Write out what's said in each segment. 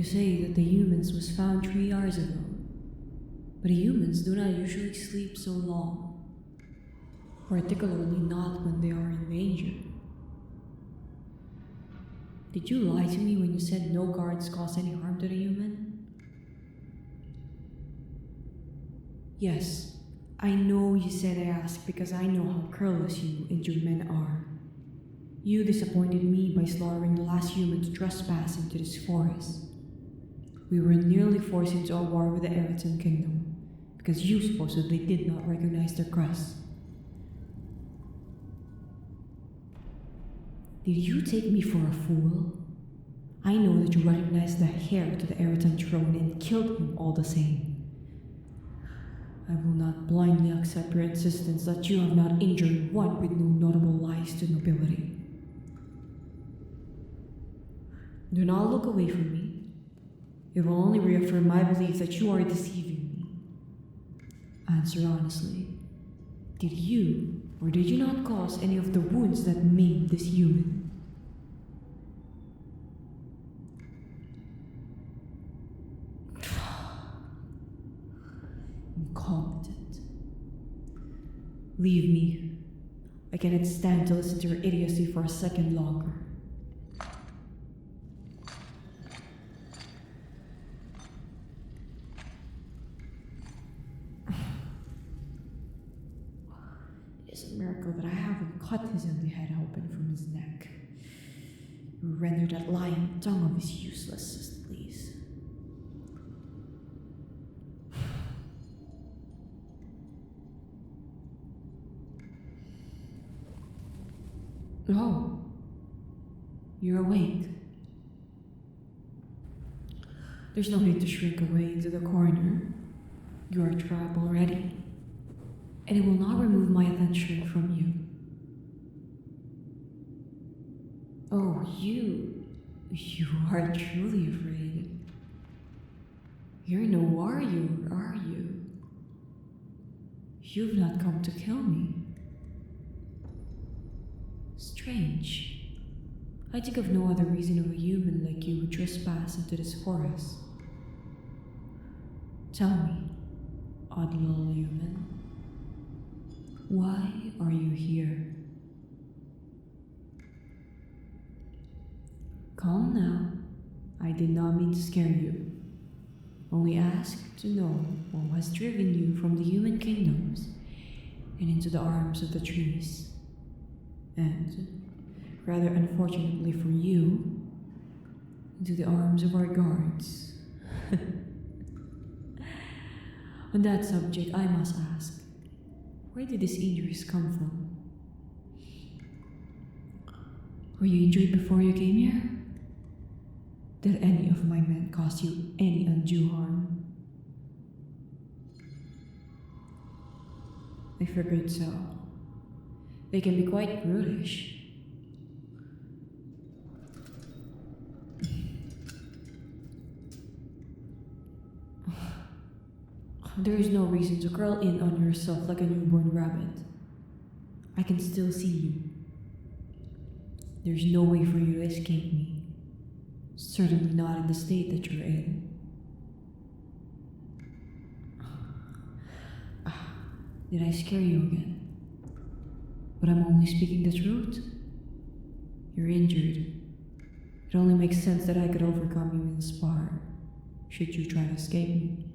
You say that the humans was found 3 hours ago, but the humans do not usually sleep so long, particularly not when they are in danger. Did you lie to me when you said no guards cause any harm to the human? Yes, I know you said I asked because I know how careless you and your men are. You disappointed me by slaughtering the last human to trespass into this forest. We were nearly forced into a war with the Elven kingdom because you supposedly did not recognize their crest. Did you take me for a fool? I know that you recognized the heir to the Elven throne and killed him all the same. I will not blindly accept your insistence that you have not injured one with no notable lies to nobility. Do not look away from me. It will only reaffirm my belief that you are deceiving me. Answer honestly. Did you or did you not cause any of the wounds that maimed this human? Incompetent. Leave me. I cannot stand to listen to your idiocy for a second longer. It's a miracle that I haven't cut his ugly head open from his neck. Render that lying tongue of his useless as please. Oh, you're awake. There's no need to shrink away into the corner. You are trapped already, and it will not remove my attention from you. Oh, you are truly afraid. You're no warrior, are you? You've not come to kill me. Strange. I think of no other reason of a human like you would trespass into this forest. Tell me, odd little human, why are you here? Calm now. I did not mean to scare you. Only asked to know what has driven you from the human kingdoms and into the arms of the trees. And, rather unfortunately for you, into the arms of our guards. On that subject, I must ask, where did these injuries come from? Were you injured before you came here? Did any of my men cause you any undue harm? I figured so. They can be quite brutish. There is no reason to curl in on yourself like a newborn rabbit. I can still see you. There's no way for you to escape me. Certainly not in the state that you're in. Did I scare you again? But I'm only speaking the truth. You're injured. It only makes sense that I could overcome you in spar, should you try to escape me.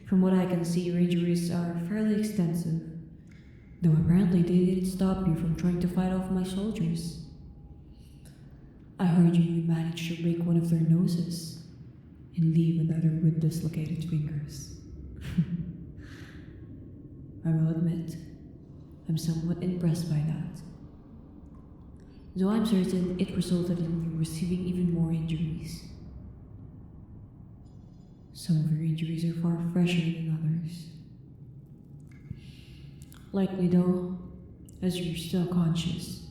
From what I can see, your injuries are fairly extensive, though apparently they didn't stop you from trying to fight off my soldiers. I heard you managed to break one of their noses and leave another with dislocated fingers. I will admit, I'm somewhat impressed by that. Though I'm certain it resulted in you receiving even more injuries. Some of your injuries are far fresher than others. Likely though, as you're still conscious,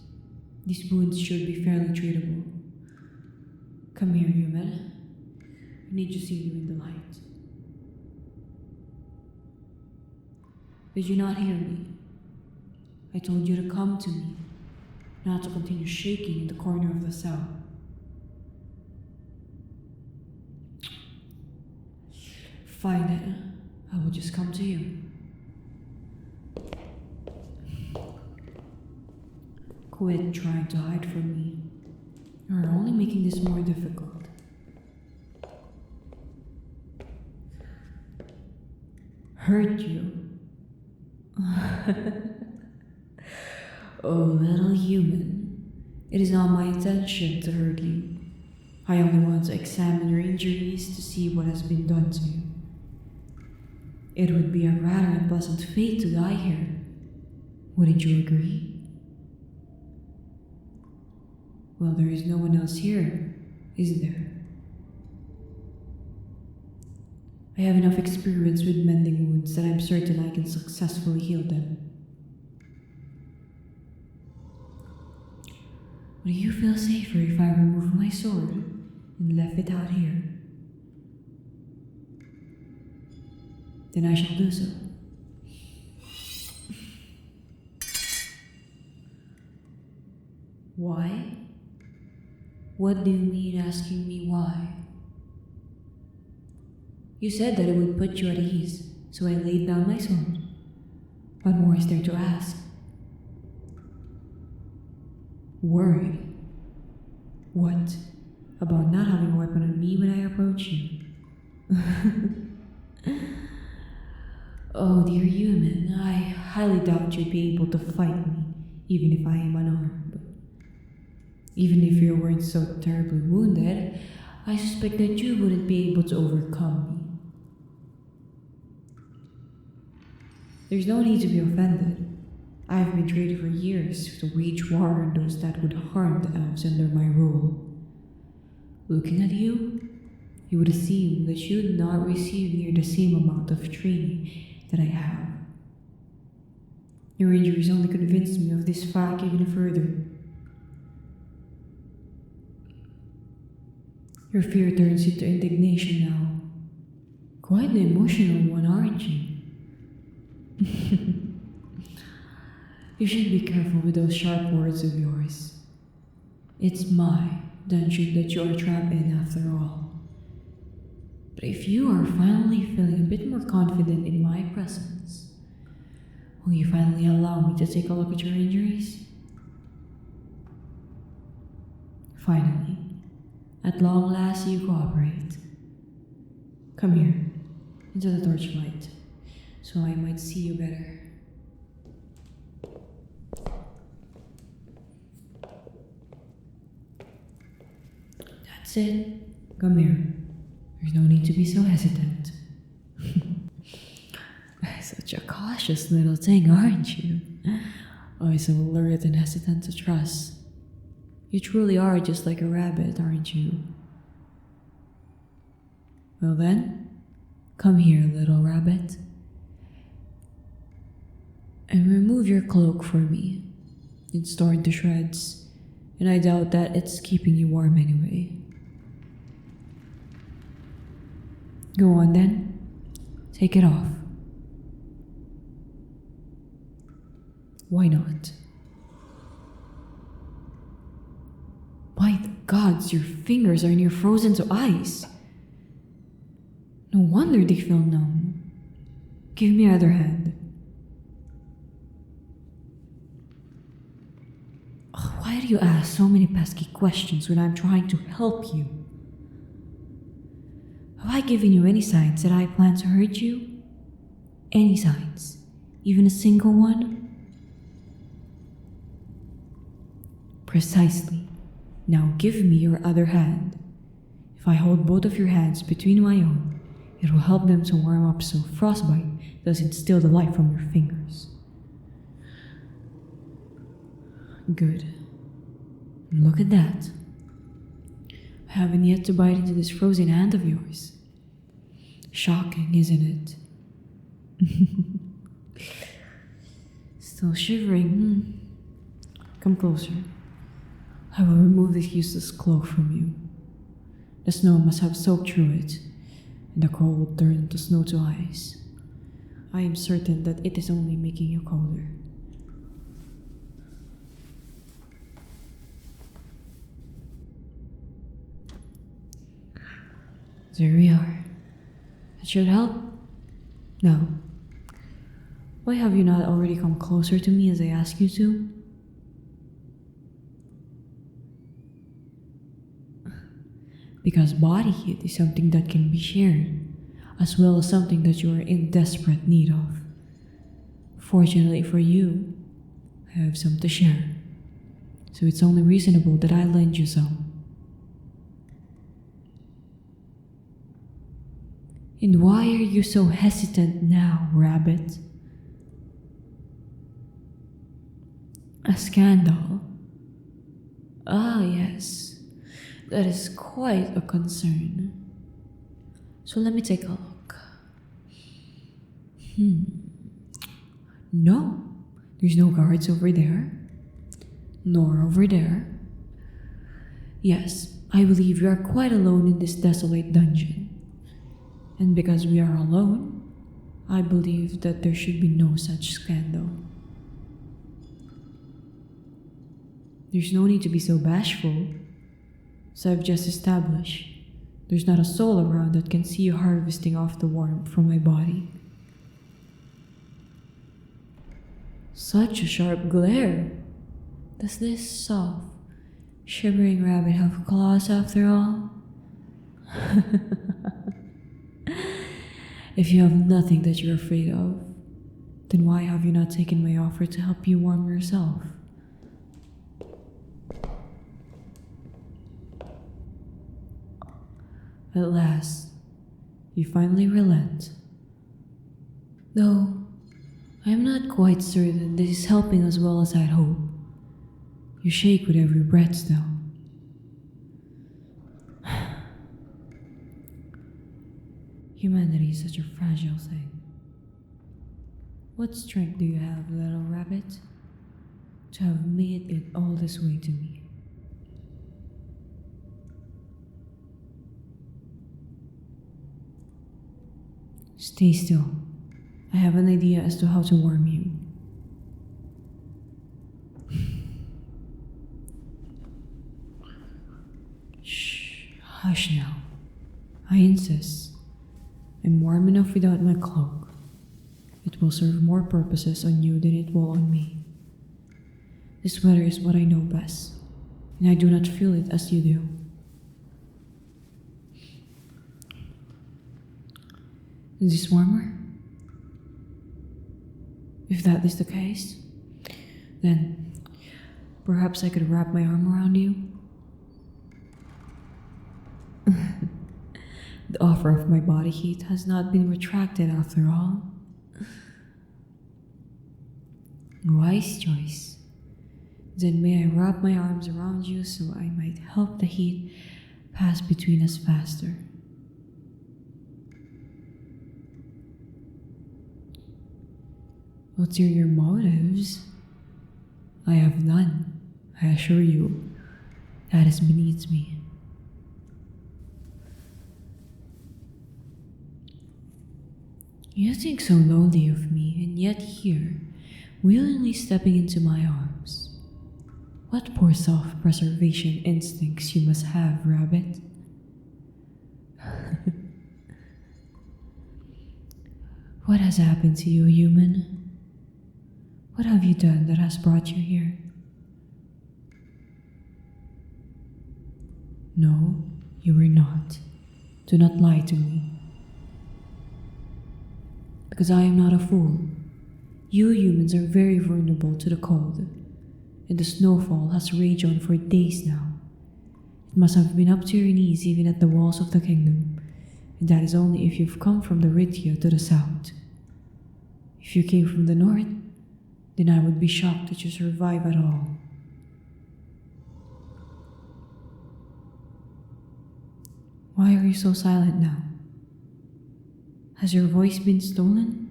these wounds should be fairly treatable. Come here, human. I need to see you in the light. Did you not hear me? I told you to come to me, not to continue shaking in the corner of the cell. Fine then, I will just come to you. Quit trying to hide from me. You're only making this more difficult. Hurt you? Oh, little human. It is not my intention to hurt you. I only want to examine your injuries to see what has been done to you. It would be a rather unpleasant fate to die here. Wouldn't you agree? Well, there is no one else here, is there? I have enough experience with mending wounds that I'm certain I can successfully heal them. Would you feel safer if I removed my sword and left it out here? Then I shall do so. Why? What do you mean asking me why? You said that it would put you at ease, so I laid down my sword. What more is there to ask? Worried? What? About not having a weapon on me when I approach you? Oh, dear human, I highly doubt you'd be able to fight me, even if I am unarmed. Even if you weren't so terribly wounded, I suspect that you wouldn't be able to overcome me. There's no need to be offended. I've been trained for years to wage war on those that would harm the elves under my rule. Looking at you, you would assume that you would not receive near the same amount of training that I have. Your injuries only convinced me of this fact even further. Your fear turns into indignation now. Quite the emotional one, aren't you? You should be careful with those sharp words of yours. It's my dungeon that you are trapped in after all. But if you are finally feeling a bit more confident in my presence, will you finally allow me to take a look at your injuries? Finally, at long last you cooperate. Come here, into the torchlight, so I might see you better. That's it. Come here. There's no need to be so hesitant. Such a cautious little thing, aren't you? Always so alert and hesitant to trust. You truly are just like a rabbit, aren't you? Well then, come here, little rabbit. And remove your cloak for me. It's torn to shreds, and I doubt that it's keeping you warm anyway. Go on then, take it off. Why not? By the gods, your fingers are near frozen to ice. No wonder they feel numb. Give me your other hand. Oh, why do you ask so many pesky questions when I'm trying to help you? Have I given you any signs that I plan to hurt you? Any signs? Even a single one? Precisely. Now give me your other hand. If I hold both of your hands between my own, it will help them to warm up so frostbite doesn't steal the light from your fingers. Good. Look at that. I haven't yet to bite into this frozen hand of yours. Shocking, isn't it? Still shivering, Come closer. I will remove this useless cloak from you. The snow must have soaked through it, and the cold will turn the snow to ice. I am certain that it is only making you colder. There we are. That should help. Now, why have you not already come closer to me as I ask you to? Because body heat is something that can be shared, as well as something that you are in desperate need of. Fortunately for you, I have some to share, so it's only reasonable that I lend you some. And why are you so hesitant now, Rabbit? A scandal? Ah, yes. That is quite a concern. So let me take a look. No, there's no guards over there. Nor over there. Yes, I believe you are quite alone in this desolate dungeon. And because we are alone, I believe that there should be no such scandal. There's no need to be so bashful. So I've just established, there's not a soul around that can see you harvesting off the warmth from my body. Such a sharp glare. Does this soft, shivering rabbit have claws after all? If you have nothing that you're afraid of, then why have you not taken my offer to help you warm yourself? At last, you finally relent. Though, I am not quite certain this is helping as well as I'd hope. You shake with every breath still. Humanity is such a fragile thing. What strength do you have, little rabbit, to have made it all this way to me? Stay still. I have an idea as to how to warm you. Shh, hush now. I insist. I'm warm enough without my cloak. It will serve more purposes on you than it will on me. This weather is what I know best, and I do not feel it as you do. Is this warmer? If that is the case, then perhaps I could wrap my arm around you. The offer of my body heat has not been retracted after all. Wise choice. Then may I wrap my arms around you so I might help the heat pass between us faster. What are your motives? I have none, I assure you. That is beneath me. You think so lowly of me, and yet here, willingly stepping into my arms. What poor self-preservation instincts you must have, Rabbit. What has happened to you, human? What have you done that has brought you here? No, you were not. Do not lie to me. Because I am not a fool. You humans are very vulnerable to the cold, and the snowfall has raged on for days now. It must have been up to your knees even at the walls of the kingdom, and that is only if you've come from the Ritya to the south. If you came from the north, then I would be shocked that you survive at all. Why are you so silent now? Has your voice been stolen?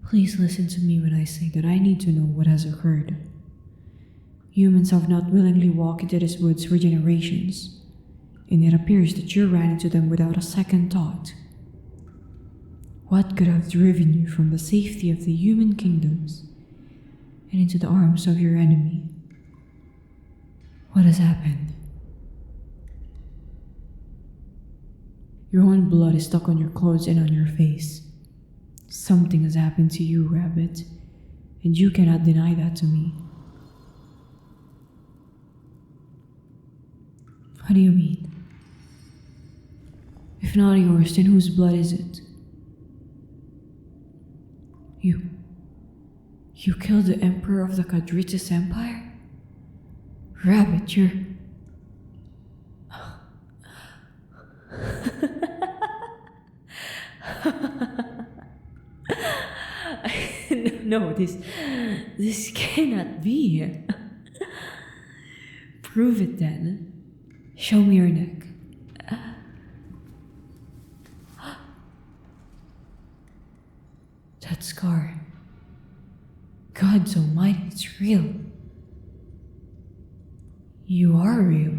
Please listen to me when I say that I need to know what has occurred. Humans have not willingly walked into these woods for generations, and it appears that you ran into them without a second thought. What could have driven you from the safety of the human kingdoms and into the arms of your enemy? What has happened? Your own blood is stuck on your clothes and on your face. Something has happened to you, Rabbit, and you cannot deny that to me. What do you mean? If not yours, then whose blood is it? You killed the Emperor of the Kadritis Empire? Rabbit, you're... No, this cannot be. Prove it then. Show me your neck. That scar. God almighty, it's real. You are real.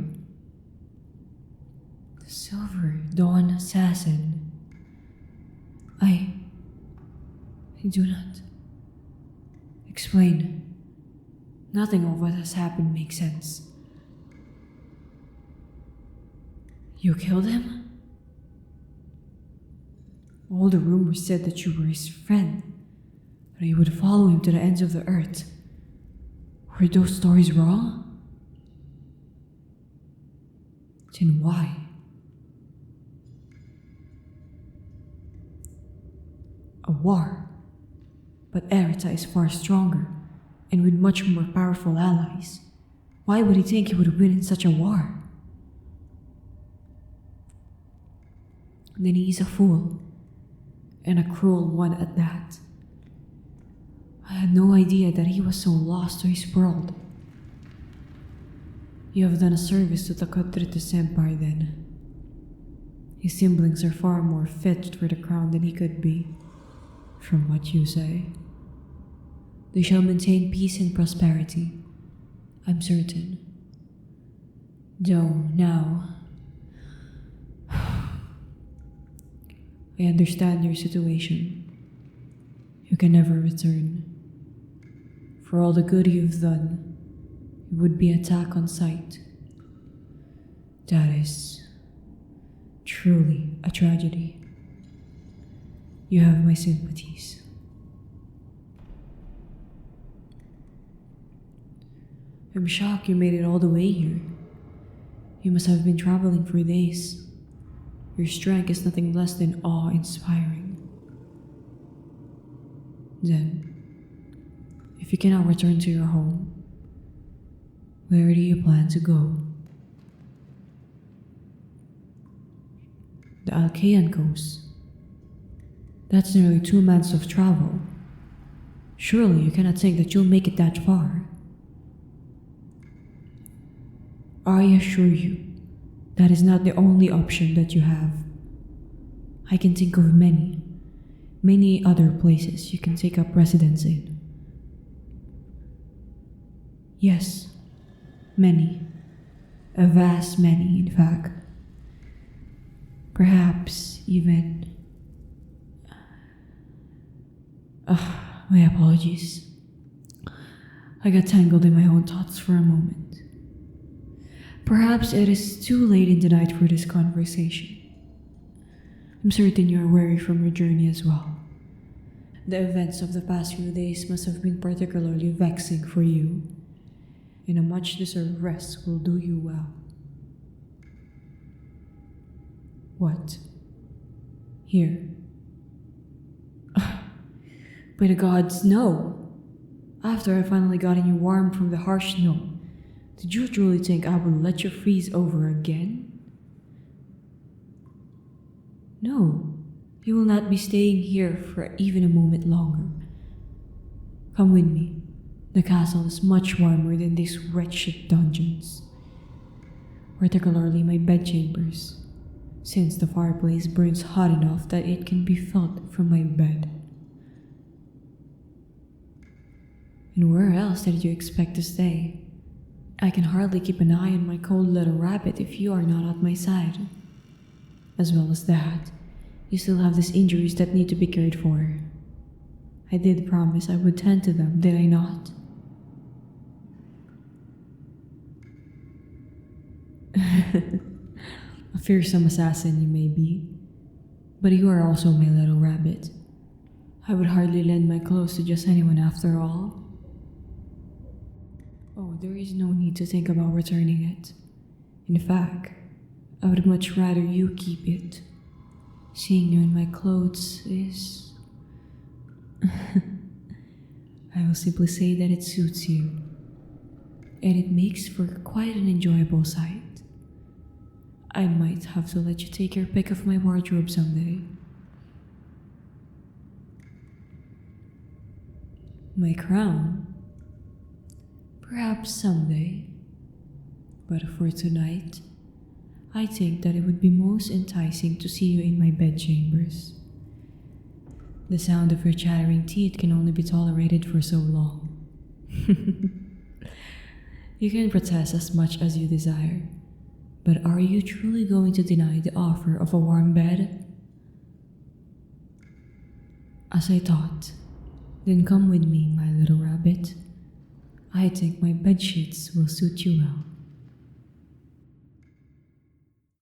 The Silver Dawn Assassin. I do not. Explain. Nothing of what has happened makes sense. You killed him? All the rumors said that you were his friend, that you would follow him to the ends of the earth. Were those stories wrong? Then why? A war. But Erita is far stronger, and with much more powerful allies. Why would he think he would win in such a war? Then he is a fool, and a cruel one at that. I had no idea that he was so lost to his world. You have done a service to the Kadritis Empire then. His siblings are far more fit for the crown than he could be, from what you say. They shall maintain peace and prosperity, I'm certain. Though now, I understand your situation. You can never return. For all the good you've done, it would be attack on sight. That is truly a tragedy. You have my sympathies. I'm shocked you made it all the way here. You must have been traveling for days. Your strength is nothing less than awe-inspiring. Then, if you cannot return to your home, where do you plan to go? The Alkean coast. That's nearly 2 months of travel. Surely you cannot think that you'll make it that far. I assure you, that is not the only option that you have. I can think of many other places you can take up residence in. Yes, many. A vast many, in fact. Perhaps even... my apologies. I got tangled in my own thoughts for a moment. Perhaps it is too late in the night for this conversation. I'm certain you are weary from your journey as well. The events of the past few days must have been particularly vexing for you, and a much-deserved rest will do you well. What? Here? By the gods, no! After I finally gotten you warm from the harsh snow, did you truly think I would let you freeze over again? No, you will not be staying here for even a moment longer. Come with me. The castle is much warmer than these wretched dungeons. Particularly my bedchambers, since the fireplace burns hot enough that it can be felt from my bed. And where else did you expect to stay? I can hardly keep an eye on my cold little rabbit if you are not at my side. As well as that, you still have these injuries that need to be cared for. I did promise I would tend to them, did I not? A fearsome assassin you may be, but you are also my little rabbit. I would hardly lend my clothes to just anyone after all. Oh, there is no need to think about returning it. In fact, I would much rather you keep it. Seeing you in my clothes is... I will simply say that it suits you, and it makes for quite an enjoyable sight. I might have to let you take your pick of my wardrobe someday. My crown? Perhaps someday. But for tonight, I think that it would be most enticing to see you in my bedchambers. The sound of your chattering teeth can only be tolerated for so long. You can protest as much as you desire, but are you truly going to deny the offer of a warm bed? As I thought, then come with me, my little rabbit. I think my bedsheets will suit you well.